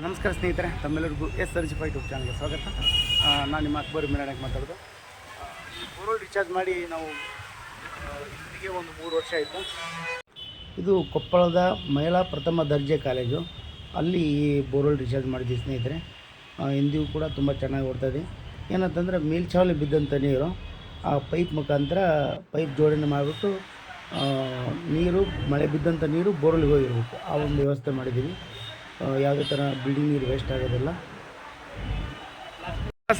ನಮಸ್ಕಾರ ಸ್ನೇಹಿತರೆ, ತಮ್ಮೆಲ್ಲರಿಗೂ SRG5 ಯೂಟ್ಯೂಬ್ ಚಾನಲ್ಗೆ ಸ್ವಾಗತ. ನಾನು ನಿಮ್ಮ ಅಕ್ಬರ್ ಮಿರಾಣಕ್ಕೆ ಮಾತಾಡೋದು. ಬೋರ್ವೆಲ್ ರೀಚಾರ್ಜ್ ಮಾಡಿ ನಾವು ಇಲ್ಲಿಗೆ ಒಂದು 3 ವರ್ಷ ಆಯಿತು. ಇದು ಕೊಪ್ಪಳದ ಮಹಿಳಾ ಪ್ರಥಮ ದರ್ಜೆ ಕಾಲೇಜು, ಅಲ್ಲಿ ಬೋರ್ವೆಲ್ ರೀಚಾರ್ಜ್ ಮಾಡಿದ್ವಿ ಸ್ನೇಹಿತರೆ. ಇಂದಿಗೂ ಕೂಡ ತುಂಬ ಚೆನ್ನಾಗಿ ಓಡ್ತಾಯಿದೆ. ಏನಂತಂದರೆ ಮೇಲ್ಚಾವಲಿ ಬಿದ್ದಂಥ ನೀರು ಆ ಪೈಪ್ ಮುಖಾಂತರ ಪೈಪ್ ಜೋಡಣೆ ಮಾಡಿಬಿಟ್ಟು ನೀರು ಮಳೆ ಬಿದ್ದಂಥ ನೀರು ಬೋರ್ವೆಲ್ಗೆ ಹೋಗಿರ್ಬೇಕು, ಆ ಒಂದು ವ್ಯವಸ್ಥೆ ಮಾಡಿದ್ದೀವಿ. ಯಾವುದೇ ಥರ ಬಿಲ್ಡಿಂಗ್ ನೀರು ವೇಸ್ಟ್ ಆಗೋದಿಲ್ಲ.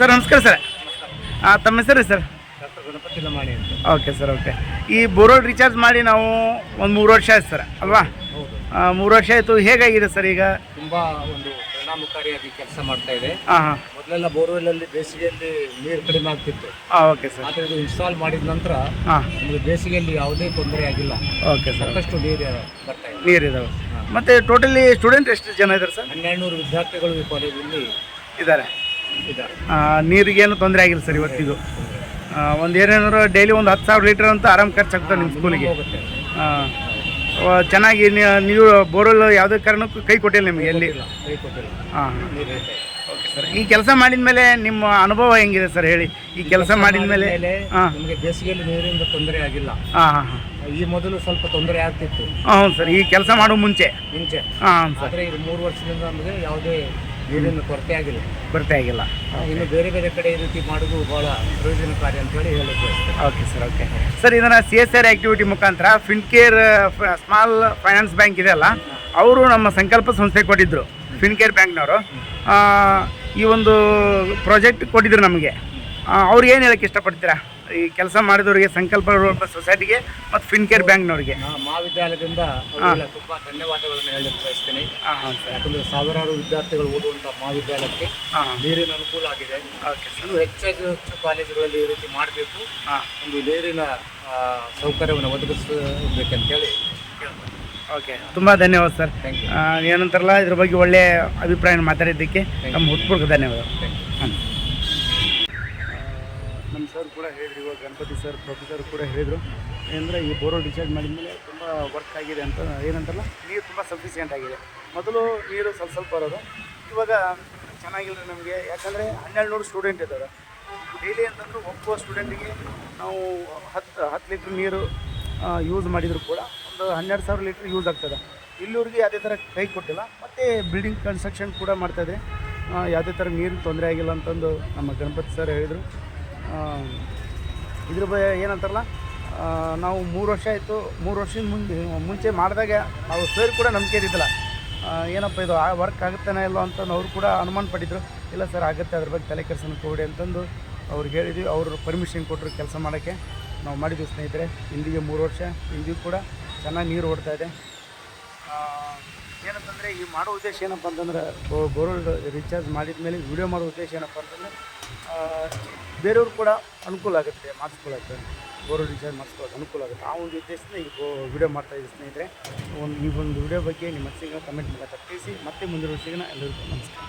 ಸರ್ ನಮಸ್ಕಾರ ಸರ್, ತಮ್ಮ ಹೆಸರು ಸರ್? ಗಣಪತಿ ಲಮಾಣಿ ಅಂತ. Okay sir, okay. ಈ ಬೋರ್ವೆಲ್ ರೀಚಾರ್ಜ್ ಮಾಡಿ ನಾವು ಒಂದು 3 ವರ್ಷ ಆಯ್ತು ಸರ್, ಅಲ್ವಾ? 3 ವರ್ಷ ಆಯಿತು. ಹೇಗಾಗಿದೆ ಸರ್ ಈಗ? ತುಂಬ ಒಂದು ಪರಿಣಾಮಕಾರಿಯಾಗಿ ಕೆಲಸ ಮಾಡ್ತಾ ಇದೆ. ಹಾಂ. ಮೊದಲೆಲ್ಲ ಬೋರ್ವೆಲ್ಲಲ್ಲಿ ಬೇಸಿಗೆಯಲ್ಲಿ ನೀರು ಕಡಿಮೆ ಆಗ್ತಿತ್ತು. Okay sir. ಆದರೆ ಇದು ಇನ್ಸ್ಟಾಲ್ ಮಾಡಿದ ನಂತರ ನಮಗೆ ಬೇಸಿಗೆಯಲ್ಲಿ ಯಾವುದೇ ತೊಂದರೆ ಆಗಿಲ್ಲ. Okay sir. ಸಾಕಷ್ಟು ನೀರು ಬರ್ತಾ ಇದೆ. ನೀರಿದಾವೆ. ಮತ್ತು ಟೋಟಲಿ ಸ್ಟೂಡೆಂಟ್ ಎಷ್ಟು ಜನ ಇದ್ದಾರೆ ಸರ್? 1200 ವಿದ್ಯಾರ್ಥಿಗಳು ಈ ಕಾಲೇಜಲ್ಲಿ ಇದ್ದಾರೆ. ನೀರಿಗೇನು ತೊಂದರೆ ಆಗಿಲ್ಲ ಸರ್ ಇವತ್ತಿಗೂ? ಒಂದು ಏನೇನಾದ್ರು ಡೈಲಿ ಒಂದು 10,000 ಲೀಟರ್ ಅಂತ ಆರಾಮ್ ಖರ್ಚಾಗ್ತದೆ ನಿಮ್ಮ ಸ್ಕೂಲಿಗೆ. ಚೆನ್ನಾಗಿ ನೀವು ಬೋರ್ವೆಲ್ ಯಾವುದೇ ಕಾರಣಕ್ಕೂ ಕೈ ಕೊಟ್ಟಿಲ್ಲ ನಿಮಗೆ ಎಲ್ಲಿ? ಕೈ ಕೊಟ್ಟಿಲ್ಲ. ಹಾಂ. Okay sir. ಈ ಕೆಲಸ ಮಾಡಿದ ಮೇಲೆ ನಿಮ್ಮ ಅನುಭವ ಹೆಂಗಿದೆ ಸರ್ ಹೇಳಿ? ಈ ಕೆಲಸ ಮಾಡಿದ ಮೇಲೆ ನಮಗೆ ಬೇಸಿಗೆಯಲ್ಲಿ ನೀರಿಂದ ತೊಂದರೆ ಆಗಿಲ್ಲ. ಹಾಂ. ಈ ಮೊದಲು ಸ್ವಲ್ಪ ತೊಂದರೆ ಆಗ್ತಿತ್ತು. ಹೌದು ಸರ್, ಈ ಕೆಲಸ ಮಾಡೋ ಮುಂಚೆ. ಹಾಂ ಸರ್. ಆದರೆ ಇದು 3 ವರ್ಷದಿಂದ ನಮಗೆ ಯಾವುದೇ ನೀರಿನ ಕೊರತೆ ಆಗಿಲ್ಲ. ಇನ್ನು ಬೇರೆ ಬೇರೆ ಕಡೆ ಈ ರೀತಿ ಮಾಡೋದು ಬಹಳ ಪ್ರಯೋಜನಕಾರಿ ಅಂತೇಳಿ ಹೇಳೋದು. Okay sir, okay sir. ಇದನ್ನು CSR ಆ್ಯಕ್ಟಿವಿಟಿ ಮುಖಾಂತರ ಫಿನ್ಕೇರ್ ಸ್ಮಾಲ್ ಫೈನಾನ್ಸ್ ಬ್ಯಾಂಕ್ ಇದೆಯಲ್ಲ, ಅವರು ನಮ್ಮ ಸಂಕಲ್ಪ ಸಂಸ್ಥೆ ಕೊಟ್ಟಿದ್ದರು. ಫಿನ್ಕೇರ್ ಬ್ಯಾಂಕ್ನವರು ಈ ಒಂದು ಪ್ರಾಜೆಕ್ಟ್ ಕೊಟ್ಟಿದ್ರು ನಮಗೆ. ಅವ್ರಿಗೆ ಏನು ಹೇಳೋಕ್ಕೆ ಇಷ್ಟಪಡ್ತೀರಾ ಈ ಕೆಲಸ ಮಾಡಿದವರಿಗೆ, ಸಂಕಲ್ಪ ಸೊಸೈಟಿಗೆ ಮತ್ತು ಫಿನ್ಕೇರ್ ಬ್ಯಾಂಕ್ನವ್ರಿಗೆ? ಮಹಾವಿದ್ಯಾಲಯದಿಂದ ತುಂಬ ಧನ್ಯವಾದಗಳನ್ನು ಹೇಳಲಿಕ್ಕೆ ಬಯಸ್ತೀನಿ. ಯಾಕಂದರೆ ಸಾವಿರಾರು ವಿದ್ಯಾರ್ಥಿಗಳು ಓದುವಂಥ ಮಹಾವಿದ್ಯಾಲಯಕ್ಕೆ ನೀರಿನ ಅನುಕೂಲ ಆಗಿದೆ. ಇನ್ನು ಹೆಚ್ಚು ಕಾಲೇಜುಗಳಲ್ಲಿ ಈ ರೀತಿ ಮಾಡಬೇಕು, ಒಂದು ನೀರಿನ ಸೌಕರ್ಯವನ್ನು ಒದಗಿಸಬೇಕಂತೇಳಿ. ಓಕೆ, ತುಂಬ ಧನ್ಯವಾದ ಸರ್. ಏನಂತಾರಲ್ಲ, ಇದ್ರ ಬಗ್ಗೆ ಒಳ್ಳೆಯ ಅಭಿಪ್ರಾಯ ಮಾತಾಡಿದ್ದಕ್ಕೆ ನಮ್ಮ ಹೃತ್ಪೂರ್ವಕ ಧನ್ಯವಾದ. ನಮ್ಮ ಸರ್ ಕೂಡ ಹೇಳಿದ್ರು, ಇವಾಗ ಗಣಪತಿ ಸರ್ ಪ್ರೊಫೆಸರ್ ಕೂಡ ಹೇಳಿದರು. ಏನಂದರೆ ಈ ಬೋರ್ವೆಲ್ ರೀಚಾರ್ಜ್ ಮಾಡಿದ ಮೇಲೆ ತುಂಬ ವರ್ಕ್ ಆಗಿದೆ ಅಂತ. ಏನಂತಾರಲ್ಲ, ನೀರು ತುಂಬ ಸಫಿಷಿಯೆಂಟ್ ಆಗಿದೆ. ಮೊದಲು ನೀರು ಸ್ವಲ್ಪ ಬರೋದು, ಇವಾಗ ಚೆನ್ನಾಗಿಲ್ಲ ನಮಗೆ. ಯಾಕಂದರೆ 1200 ಸ್ಟೂಡೆಂಟ್ ಇದ್ದಾರೆ ಡೈಲಿ ಅಂತಂದ್ರೆ ಒಬ್ಬ ಸ್ಟೂಡೆಂಟಿಗೆ ನಾವು 10 ಲೀಟ್ರ್ ನೀರು ಯೂಸ್ ಮಾಡಿದರೂ ಕೂಡ ಒಂದು 12,000 ಲೀಟ್ರ್ ಯೂಸ್ ಆಗ್ತದೆ. ಇಲ್ಲಿವರೆಗೆ ಯಾವುದೇ ಥರ ಕೈ ಕೊಟ್ಟಿಲ್ಲ. ಮತ್ತು ಬಿಲ್ಡಿಂಗ್ ಕನ್ಸ್ಟ್ರಕ್ಷನ್ ಕೂಡ ಮಾಡ್ತಾಯಿದ್ರೆ ಯಾವುದೇ ಥರ ನೀರು ತೊಂದರೆ ಆಗಿಲ್ಲ ಅಂತಂದು ನಮ್ಮ ಗಣಪತಿ ಸರ್ ಹೇಳಿದರು. ಇದ್ರ ಬಗ್ಗೆ ಏನಂತಾರಲ್ಲ, ನಾವು 3 ವರ್ಷ ಆಯಿತು. 3 ವರ್ಷದ ಮುಂಚೆ ಮಾಡಿದಾಗ ನಾವು ಸರ್ ಕೂಡ ನಂಬಿಕೆ ಇದ್ದಿದ್ದಿಲ್ಲ. ಏನಪ್ಪ ಇದು ವರ್ಕ್ ಆಗುತ್ತಾನೆ ಇಲ್ಲೋ ಅಂತ ಅವರು ಕೂಡ ಅನುಮಾನ ಪಟ್ಟಿದ್ರು. ಇಲ್ಲ ಸರ್ ಆಗುತ್ತೆ, ಅದ್ರ ಬಗ್ಗೆ ತಲೆ ಕೆಡಿಸ್ಕೊಳ್ಳಿ ಕೊಡಿ ಅಂತಂದು ಅವ್ರಿಗೆ ಹೇಳಿದ್ವಿ. ಅವರು ಪರ್ಮಿಷನ್ ಕೊಟ್ಟರು ಕೆಲಸ ಮಾಡೋಕ್ಕೆ. ನಾವು ಮಾಡಿದ್ವಿ ಸ್ನೇಹಿತರೆ. ಇಂದಿಗೆ 3 ವರ್ಷ. ಇಂದಿಗೂ ಕೂಡ ಚೆನ್ನಾಗಿ ನೀರು ಓಡ್ತಾಯಿದೆ. ಏನಂತಂದರೆ ಈ ಮಾಡೋ ಉದ್ದೇಶ ಏನಪ್ಪ ಅಂತಂದ್ರೆ, ಬೋರ್ವೆಲ್ ರೀಚಾರ್ಜ್ ಮಾಡಿದ ಮೇಲೆ ವಿಡಿಯೋ ಮಾಡೋ ಉದ್ದೇಶ ಏನಪ್ಪ ಅಂತಂದರೆ, ಬೇರೆಯವ್ರು ಕೂಡ ಅನುಕೂಲ ಆಗುತ್ತೆ ಮಾಡಿಸ್ಕೊಳ್ಳೋಕ್ಕೆ. ಬೋರ್ವೆಲ್ ರೀಚಾರ್ಜ್ ಮಾಡಿಸ್ಕೊಳ್ಳೋಕೆ ಅನುಕೂಲ ಆಗುತ್ತೆ. ಆ ಒಂದು ಉದ್ದೇಶದಿಂದ ಈ ವಿಡಿಯೋ ಮಾಡ್ತಾಯಿದ್ದೀವಿ ಸ್ನೇಹಿತರೆ. ಈ ಒಂದು ವಿಡಿಯೋ ಬಗ್ಗೆ ನಿಮ್ಮ ಮನಸ್ಸಿಗೆ ಕಮೆಂಟ್ ಮೂಲಕ ತಿಳಿಸಿ. ಮತ್ತೆ ಮುಂದಿನ ವಿಷಯನ ಎಲ್ಲರಿಗೂ ನಮಸ್ಕಾರ.